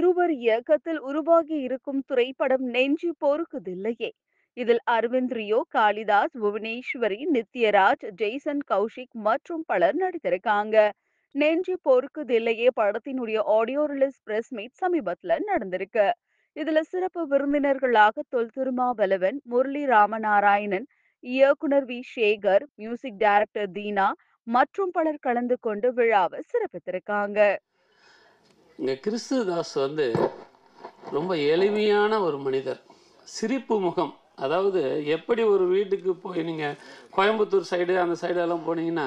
இருவர் இயக்கத்தில் உருவாகி இருக்கும் திரைப்படம் நெஞ்சு பொறுக்குதில்லையே. இதில் அரவிந்த் ரியோ, காளிதாஸ், புவனேஸ்வரி, நித்யராஜ், ஜெய்சன் கௌஷிக் மற்றும் பலர் நடித்திருக்காங்க. நெஞ்சு பொறுக்குதில்லையே படத்தினுடைய ஆடியோ ரிலீஸ் பிரஸ் மீட் சமீபத்துல நடந்திருக்கு. இதுல சிறப்பு விருந்தினர்களாக தொல் திருமாவளவன், முரளி ராமநாராயணன், இயக்குனர் V Sekar, music director Deena மற்றும் பலர் கலந்து கொண்டு விழாவை சிறப்பித்திருக்காங்க. இங்கே கிறிஸ்துதாஸ் வந்து ரொம்ப எளிமையான ஒரு மனிதர், சிரிப்பு முகம். அதாவது எப்படி ஒரு வீட்டுக்கு போய் நீங்கள் கோயம்புத்தூர் சைடு அந்த சைடெல்லாம் போனீங்கன்னா,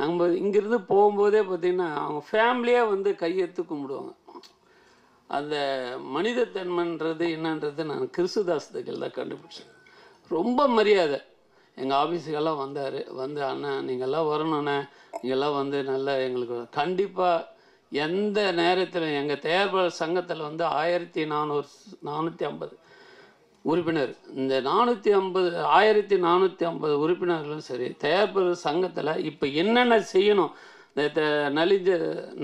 நம்ம இங்கேருந்து போகும்போதே பார்த்திங்கன்னா அவங்க ஃபேமிலியாக வந்து கையெடுத்து கும்பிடுவாங்க. அந்த மனிதத்தன்மைன்றது என்னன்றது நான் கிறிஸ்துதாஸ்துகள் தான் கண்டுபிடிச்சேன். ரொம்ப மரியாதை. எங்கள் ஆஃபீஸுக்கெல்லாம் வந்தார். வந்து அண்ணன் நீங்கள்லாம் வரணுண்ணே, நீங்கள்லாம் வந்து நல்லா எங்களுக்கு கண்டிப்பாக எந்த நேரத்தில் எங்கள் தயாரிப்பாளர் சங்கத்தில் வந்து 1450 உறுப்பினர். இந்த 1450 உறுப்பினர்களும் சரி, தயாரிப்பாளர் சங்கத்தில் இப்போ என்னென்ன செய்யணும், இந்த நலிஞ்ச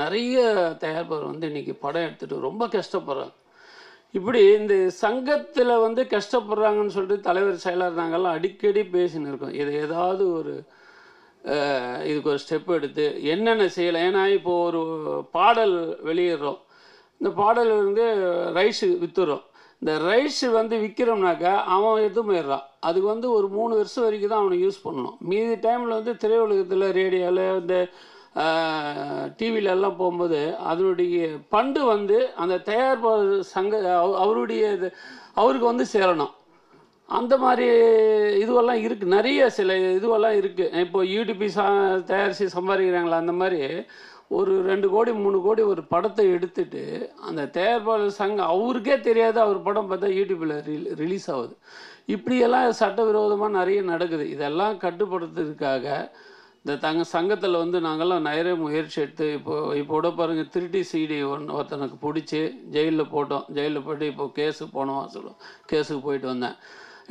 நிறைய தயாரிப்பாளர் வந்து இன்றைக்கி படம் எடுத்துகிட்டு ரொம்ப கஷ்டப்படுறாங்க. இப்படி இந்த சங்கத்தில் வந்து கஷ்டப்படுறாங்கன்னு சொல்லிட்டு தலைவர் செயலர் நாங்கள்லாம் அடிக்கடி பேசின்னு இருக்கோம். இது ஏதாவது ஒரு இதுக்கு ஒரு ஸ்டெப் எடுத்து என்னென்ன செய்யலாம். ஏன்னா இப்போது ஒரு பாடல் வெளியிடுறோம், இந்த பாடல் வந்து ரைட்ஸு விற்றுறோம். இந்த ரைட்ஸு வந்து விற்கிறோம்னாக்கா அவன் எடுத்து போயிடுறான். அதுக்கு வந்து ஒரு 3 வருஷம் வரைக்கும் தான் அவனை யூஸ் பண்ணணும். மீதி டைமில் வந்து திரையுலகத்தில், ரேடியோவில், இந்த டிவிலெல்லாம் போகும்போது அதனுடைய பண்டு வந்து அந்த தயாரிப்பாளர் சங்க அவருடைய அவருக்கு வந்து சேரணும். அந்த மாதிரி இதுவெல்லாம் இருக்குது, நிறைய சில இதுவெல்லாம் இருக்குது. இப்போ யூடிபி தயாரித்து சம்பாதிக்கிறாங்களா, அந்த மாதிரி ஒரு 2 கோடி 3 கோடி ஒரு படத்தை எடுத்துட்டு அந்த தயாரிப்பாளர் சங்கம் அவருக்கே தெரியாது, அவர் படம் பார்த்தா யூடியூப்பில் ரிலீஸ் ஆகுது. இப்படியெல்லாம் சட்டவிரோதமாக நிறைய நடக்குது. இதெல்லாம் கட்டுப்படுத்துறதுக்காக இந்த சங்கத்தில் வந்து நாங்கள்லாம் நிறைய முயற்சி எடுத்து இப்போ பாருங்கள், 3D CD ஒருத்தனுக்கு பிடிச்சி ஜெயிலில் போட்டோம். ஜெயிலில் போய்ட்டு இப்போ கேஸுக்கு போனோம், கேஸுக்கு போயிட்டு வந்தேன்.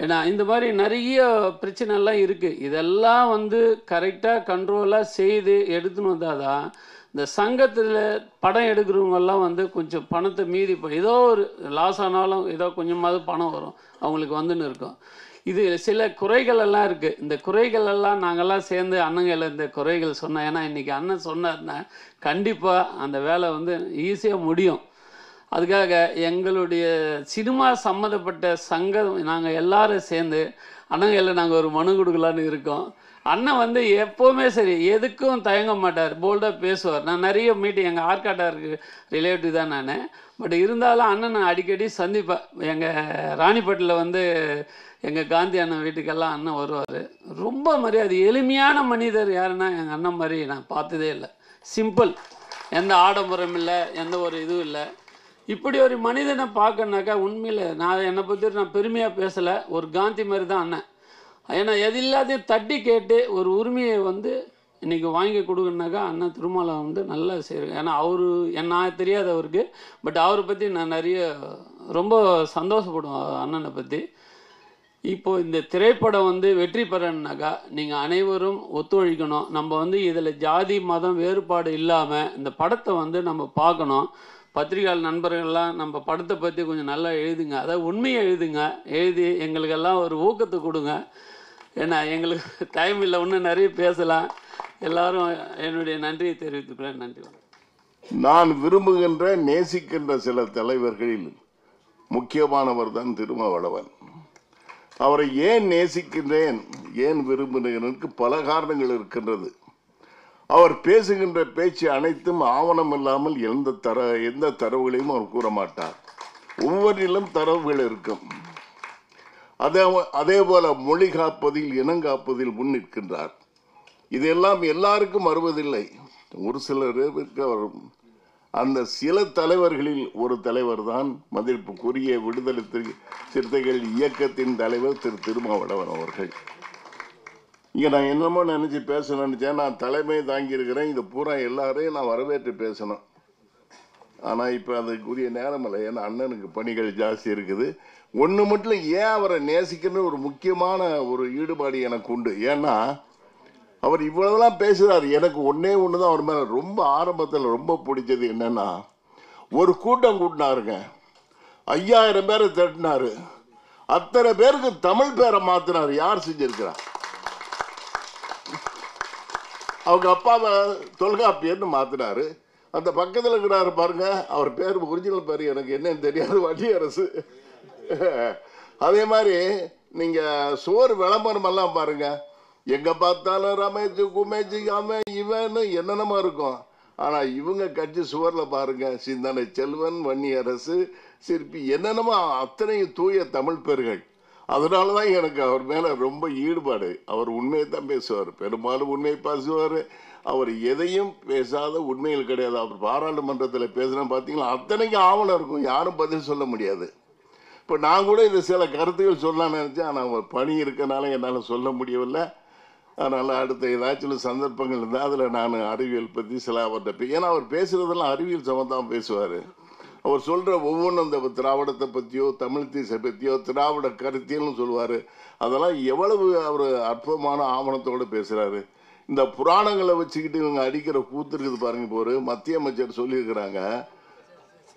ஏன்னா இந்த மாதிரி நிறைய பிரச்சனைலாம் இருக்குது. இதெல்லாம் வந்து கரெக்டாக கண்ட்ரோலாக செய்து எடுத்துன்னு வந்தால் தான் இந்த சங்கத்தில் படம் எடுக்கிறவங்கெல்லாம் வந்து கொஞ்சம் பணத்தை மீறி ஏதோ ஒரு லாஸ் ஆனாலும் ஏதோ கொஞ்சமாவது பணம் வரும், அவங்களுக்கு வந்துன்னு இருக்கும். இது சில குறைகள் எல்லாம் இருக்குது. இந்த குறைகள் எல்லாம் நாங்கள்லாம் சேர்ந்து அண்ணங்களை இந்த குறைகள் சொன்னேன். ஏன்னா இன்றைக்கி அண்ணன் சொன்னார்னா கண்டிப்பாக அந்த வேலை வந்து ஈஸியாக முடியும். அதுக்காக எங்களுடைய சினிமா சம்மந்தப்பட்ட சங்கம் நாங்கள் எல்லோரும் சேர்ந்து அண்ணங்களை நாங்கள் ஒரு மனு கொடுக்கலான்னு இருக்கோம். அண்ணன் வந்து எப்போவுமே சரி எதுக்கும் தயங்க மாட்டார், போல்டாக பேசுவார். நான் நிறைய மீட்டிங், எங்கள் ஆர்காட்டாருக்கு ரிலேட்டிவ் தான் நான், பட் இருந்தாலும் அண்ணன் நான் அடிக்கடி சந்திப்பேன். எங்கள் ராணிப்பேட்டில் வந்து எங்கள் காந்தி அண்ணன் வீட்டுக்கெல்லாம் அண்ணன் வருவார். ரொம்ப மரியாதை, எளிமையான மனிதர். யாருன்னா எங்கள் அண்ணன் மாதிரி நான் பார்த்ததே இல்லை. சிம்பிள், எந்த ஆடம்பரம் இல்லை, எந்த ஒரு இதுவும் இல்லை. இப்படி ஒரு மனிதனை பார்க்கணுனாக்கா உண்மையில் நான் என்னை பற்றி நான் பெருமையாக பேசலை, ஒரு காந்தி மாதிரி தான் அண்ணன். ஏன்னா எது எல்லாத்தையும் தட்டி கேட்டு ஒரு உரிமையை வந்து இன்றைக்கி வாங்கி கொடுக்கணுனாக்கா அண்ணன் திருமாவளவன் வந்து நல்லா செய்கிறாங்க. ஏன்னா அவர் நான் தெரியாது அவருக்கு, பட் அவரை பற்றி நான் நிறைய ரொம்ப சந்தோஷப்படுவேன் அண்ணனை பற்றி. இப்போது இந்த திரைப்படம் வந்து வெற்றி பெறணுனாக்கா நீங்கள் அனைவரும் ஒத்துழைக்கணும். நம்ம வந்து இதில் ஜாதி மதம் வேறுபாடு இல்லாமல் இந்த படத்தை வந்து நம்ம பார்க்கணும். பத்திரிகையாளர் நண்பர்கள்லாம் நம்ம படத்தை பற்றி கொஞ்சம் நல்லா எழுதுங்க, அதாவது உண்மையை எழுதுங்க, எழுதி எங்களுக்கெல்லாம் ஒரு ஊக்கத்தை கொடுங்க. ஏன்னா எங்களுக்கு டைம் இல்லை, இன்னும் நிறைய பேசலாம். எல்லாரும் என்னுடைய நன்றியை தெரிவித்துக்கிறேன். நன்றி. நான் விரும்புகின்ற நேசிக்கின்ற சில தலைவர்களில் முக்கியமானவர் தான் திருமாவளவன். அவரை ஏன் நேசிக்கின்றேன், ஏன் விரும்புகிறேன், பல காரணங்கள் இருக்கின்றது. அவர் பேசுகின்ற பேச்சு அனைத்தும் ஆவணம் இல்லாமல் எந்த தரவுகளையும் அவர் கூற மாட்டார். ஒவ்வொன்றிலும் தரவுகள் இருக்கும். அதே போல மொழி காப்பதில், இனங்காப்பதில் முன்னிற்கின்றார். இதெல்லாம் எல்லாருக்கும் வருவதில்லை, ஒரு சிலருக்கு வரும். அந்த சில தலைவர்களில் ஒரு தலைவர் தான் மதிப்புக்குரிய விடுதலை சிறுத்தைகள் இயக்கத்தின் தலைவர் திரு திருமாவளவன் அவர்கள். இங்கே நான் என்னமோ நினச்சி பேச நினச்சேன். நான் தலைமை தாங்கியிருக்கிறேன், இது பூரா எல்லாரையும் நான் வரவேற்று பேசணும். ஆனால் இப்போ அதுக்குரிய நேரம் இல்லை, ஏன்னா அண்ணனுக்கு பணிகள் ஜாஸ்தி இருக்குது. ஒன்று மட்டும் ஏன் அவரை நேசிக்கணும்னு ஒரு முக்கியமான ஒரு ஈடுபாடு எனக்கு உண்டு. ஏன்னா அவர் இவ்வளவுலாம் பேசுகிறார். எனக்கு ஒன்று தான் அவர் மேலே ரொம்ப ஆரம்பத்தில் ரொம்ப பிடிச்சது என்னென்னா, ஒரு கூட்டம் கூட்டினாருங்க, 5000 பேரை திரட்டினாரு. அத்தனை பேருக்கு தமிழ் பேரை மாத்தினாரு. யார் செஞ்சிருக்கிறா? அவங்க அப்பாவை தொல்காப்பியர்னு மாத்தினாரு. அந்த பக்கத்தில் இருக்கிறாரு பாருங்க, அவர் பேர் ஒரிஜினல் பேர் எனக்கு என்னன்னு தெரியாது, வடியரசு. அதே மாதிரி நீங்க சோறு விளம்பரம் எல்லாம் பாருங்க, எங்க பார்த்தாலும் ரமேஷ் குமேஷ் அவன் இவன் என்னென்னமா இருக்கும். ஆனா இவங்க கட்சி சுவர்ல பாருங்க, சிந்தனை செல்வன், வன்னியரசு, சிற்பி, என்னென்னமா அத்தனையும் தூய தமிழ் பேர்கள். அதனாலதான் எனக்கு அவர் மேல ரொம்ப ஈடுபாடு. அவர் உண்மையை தான் பேசுவார், பெரும்பாலும் உண்மையை பேசுவார். அவர் எதையும் பேசாத உண்மைகள் கிடையாது. அவர் பாராளுமன்றத்தில் பேசுனா பார்த்தீங்களா, அத்தனைக்கும் ஆவணம் இருக்கும், யாரும் பதில் சொல்ல முடியாது. இப்போ நான் கூட இந்த சில கருத்துக்கள் சொல்லலாம்னு நினச்சேன், ஆனால் அவர் பணி இருக்கனால என்னால் சொல்ல முடியவில்லை. அதனால் அடுத்த ஏதாச்சும் சந்தர்ப்பங்கள் இருந்தால் அதில் நான் அறிவியல் பற்றி சில அவர்கிட்ட, ஏன்னா அவர் பேசுகிறதெல்லாம் அறிவியல் சம்மந்தமாக பேசுவார். அவர் சொல்கிற ஒவ்வொன்றும் இந்த திராவிடத்தை பற்றியோ தமிழ் தேசத்தை பற்றியோ திராவிட கருத்தியல்னு சொல்லுவார். அதெல்லாம் எவ்வளவு அவர் அற்புதமான ஆவணத்தோடு பேசுகிறாரு. இந்த புராணங்களை வச்சுக்கிட்டு இவங்க அடிக்கிற கூத்து இருக்குது பாருங்க. இப்போ ஒரு மத்திய அமைச்சர் சொல்லியிருக்கிறாங்க,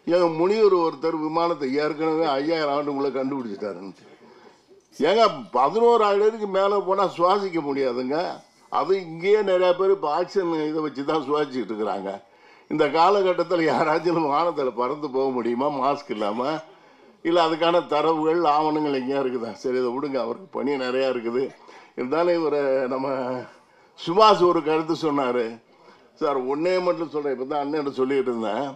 ஏங்க முனிவர் ஒருத்தர் விமானத்தை ஏற்கனவே 5000 ஆண்டுக்குள்ளே கண்டுபிடிச்சிட்டாருன்னு. ஏங்க 11,000 மேலே போனால் சுவாசிக்க முடியாதுங்க. அது இங்கேயே நிறையா பேர் இப்போ ஆக்சிஜன் இதை வச்சு தான் சுவாசிச்சுட்டு இருக்கிறாங்க. இந்த காலகட்டத்தில் யாராச்சும் வானத்தில் பறந்து போக முடியுமா மாஸ்க் இல்லாமல்? இல்லை அதுக்கான தரவுகள் ஆவணங்கள் எங்கேயா இருக்குதா? சரி, இதை விடுங்க, அவருக்கு பணி நிறையா இருக்குது. இருந்தாலும் இவர் நம்ம சுபாஷ் ஒரு கருத்து சொன்னார் சார். ஒன்னே மட்டும் சொல்கிறேன், இப்போ தான் அண்ணன் சொல்லிட்டு இருந்தேன்,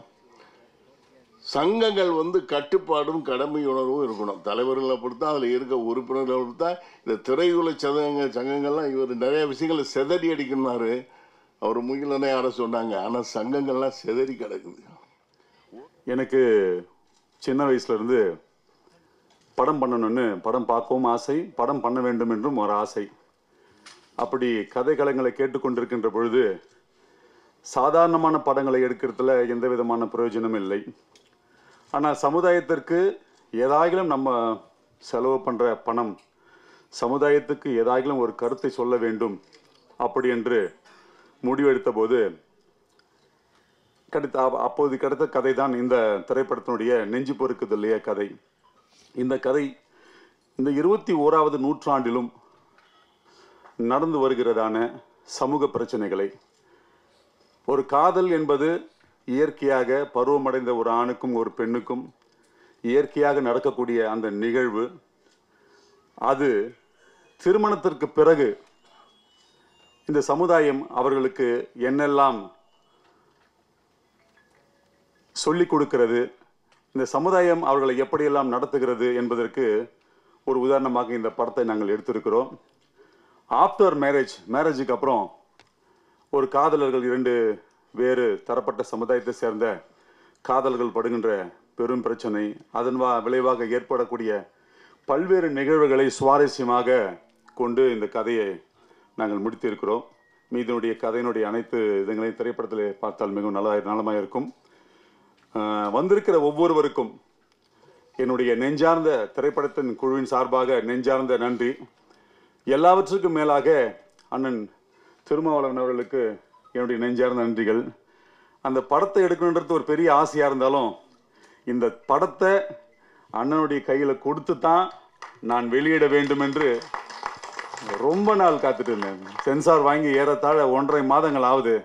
சங்கங்கள் கட்டுப்பாடும் கடமை உணர்வும் இருக்கணும். தலைவர்களை பொறுத்தா, அதில் இருக்க உறுப்பினர்களை பொறுத்தா, இந்த திரையுல சங்கங்கள்லாம் இவர் நிறைய விஷயங்களை செதறி அடிக்கணும்னாரு. அவர் முகிலனே யாரை சொன்னாங்க, ஆனால் சங்கங்கள்லாம் செதறி கிடக்குது. எனக்கு சின்ன வயசுலேருந்து படம் பண்ணணும்னு, படம் பார்க்கவும் ஆசை, படம் பண்ண வேண்டும் என்றும் ஒரு ஆசை. அப்படி கதை களங்களை கேட்டுக்கொண்டிருக்கின்ற பொழுது சாதாரணமான படங்களை எடுக்கிறதுல எந்த விதமான பிரயோஜனமும் இல்லை. ஆனால் சமுதாயத்திற்கு ஏதாகிலும் நம்ம செலவு பண்ணுற பணம் சமுதாயத்துக்கு ஏதாகிலும் ஒரு கருத்தை சொல்ல வேண்டும் அப்படி என்று முடிவெடுத்த போது அப்போது கிடைத்த கதை தான் இந்த திரைப்படத்தினுடைய நெஞ்சு பொறுக்குதல்லைய கதை. இந்த கதை இந்த 21வது நூற்றாண்டிலும் நடந்து வருகிறதான சமூக பிரச்சனைகளை, ஒரு காதல் என்பது இயற்கையாக பருவமடைந்த ஒரு ஆணுக்கும் ஒரு பெண்ணுக்கும் இயற்கையாக நடக்கக்கூடிய அந்த நிகழ்வு, அது திருமணத்திற்கு பிறகு இந்த சமுதாயம் அவர்களுக்கு என்னெல்லாம் சொல்லிக் கொடுக்கிறது, இந்த சமுதாயம் அவர்களை எப்படியெல்லாம் நடத்துகிறது என்பதற்கு ஒரு உதாரணமாக இந்த படத்தை நாங்கள் எடுத்திருக்கிறோம். ஆஃப்டர் மேரேஜுக்கு அப்புறம் ஒரு காதலர்கள், 2 வேறு தரப்பட்ட சமுதாயத்தை சேர்ந்த காதல்கள் படுகின்ற பெரும் பிரச்சனை, அதன் விளைவாக ஏற்படக்கூடிய பல்வேறு நிகழ்வுகளை சுவாரஸ்யமாக கொண்டு இந்த கதையை நாங்கள் முடித்திருக்கிறோம். மீதனுடைய கதையினுடைய அனைத்து இதுங்களையும் திரைப்படத்தில் பார்த்தால் மிகவும் நலமாக இருக்கும். வந்திருக்கிற ஒவ்வொருவருக்கும் என்னுடைய நெஞ்சார்ந்த திரைப்படத்தின் குழுவின் சார்பாக நெஞ்சார்ந்த நன்றி. எல்லாவற்றுக்கும் மேலாக அண்ணன் திருமாவளவன் அவர்களுக்கு என்னுடைய நெஞ்சார்ந்த நன்றிகள். அந்த படத்தை எடுக்கணுன்றது ஒரு பெரிய ஆசையாக இருந்தாலும் இந்த படத்தை அண்ணனுடைய கையில் கொடுத்து தான் நான் வெளியிட வேண்டும் என்று ரொம்ப நாள் காத்துட்டு இருந்தேன். சென்சார் வாங்கி ஏறத்தாழ 1.5 மாதங்கள் ஆகுது.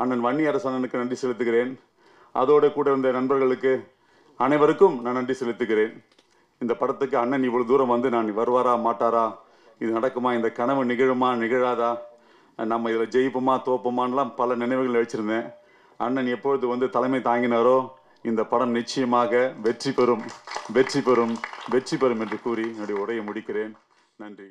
அண்ணன் வன்னியரசு அண்ணனுக்கு நன்றி செலுத்துகிறேன். அதோடு கூட இருந்த நண்பர்களுக்கு அனைவருக்கும் நான் நன்றி செலுத்துகிறேன். இந்த படத்துக்கு அண்ணன் இவ்வளவு தூரம் வந்து நான் வருவாரா மாட்டாரா, இது நடக்குமா, இந்த கனவு நிகழுமா நிகழாதா, நம்ம இதில் ஜெயிப்போமா தோப்போமான்லாம் பல நினைவுகள் வச்சிருந்தேன். அண்ணன் எப்பொழுது தலைமை தாங்கினாரோ இந்த படம் நிச்சயமாக வெற்றி பெறும் என்று கூறி என்னுடைய உரையை முடிக்கிறேன். நன்றி.